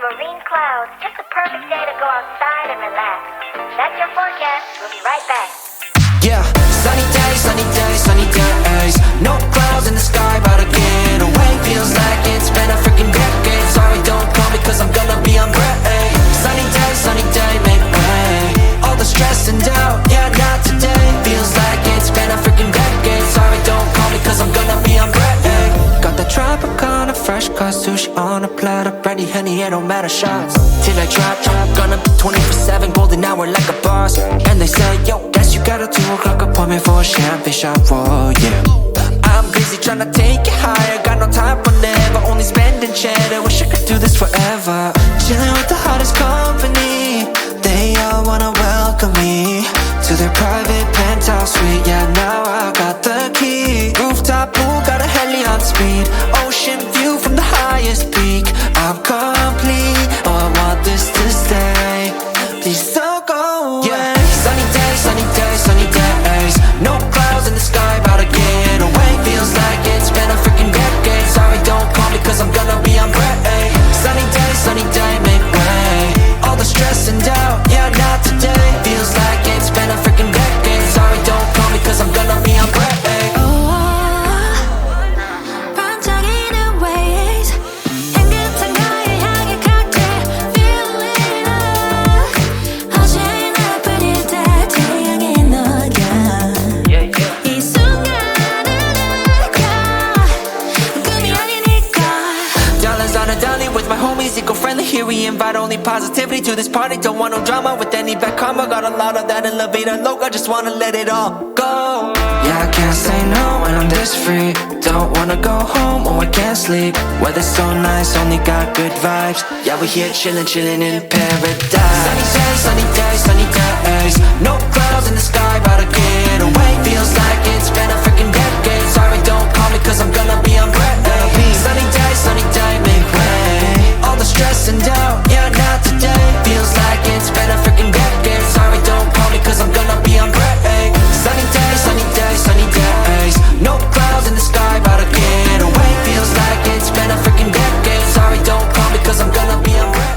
marine clouds. Just a perfect day to go outside and relax. That's your forecast. We'll be right back. Yeah, sunny days, sunny days, sunny days. No clouds in the sky, about to get away. Feels like it's been a freaking decade. Sorry, don't call me cause I'm gonna be on break. Sunny day, make way. All the stress and doubt, yeah, not today. Feels like it's been a freaking decade. Sorry, don't call me cause I'm gonna be on break. Got that Tropicana fresh sushi on a platter, brandy, honey, it don't matter, shots till I drop, gonna be 24/7, golden hour like a boss. And they say, yo, guess you got a 2 o'clock appointment for a champagne shot, whoa, yeah. I'm busy tryna take it higher, got no time for never, only spending cheddar, wish I could do this forever. Chilling with the hottest company, they all wanna welcome me to their private penthouse suite. Yeah, now I got the key. Rooftop pool, got a heli on speed. Ocean view from the highest peak. I'm complete, oh I want this to stay. Please don't go away. Yeah. Sunny days, sunny days, sunny days. No clouds in the sky, about to get away. Feels like it's been a freaking decade. Sorry, don't call me cause I'm gonna be on break. Sunny day, make way. All the stress and doubt, yeah, not today. Feels like it's been a freaking decade. Sorry, don't call me cause I'm gonna be on break. 반짝이는 waves 향긋한 너를 향해 cocktail feeling up 어제나 뿌릴 때 태양의 너야 이 순간을 느껴 꿈이 아니니까 Dollars on a dolly with my homies, eco-friendly. Here we invite only positivity to this party. Don't want no drama with any bad karma. Got a lot of that in La Vida Loca, just wanna let it all go. Yeah, I can't say no when I'm this free. Don't wanna go home, oh I can't sleep. Weather's so nice, only got good vibes. Yeah, we here chillin', chillin' in paradise. Sunny days, sunny days, sunny days. No clouds in the sky, about to get away. Feels like it's been a freaking decade. Sorry, don't call me cause I'm gonna be on break. Sunny day, make way. All the stress and doubt, yeah, not today. Feels like it's been a freaking decade. Sorry, don't call me cause I'm gonna be on break. Sunny days, sunny days, sunny days. No clouds in the sky, about to get away. Feels like it's been a freaking decade. Sorry, don't call me cause I'm gonna be on break.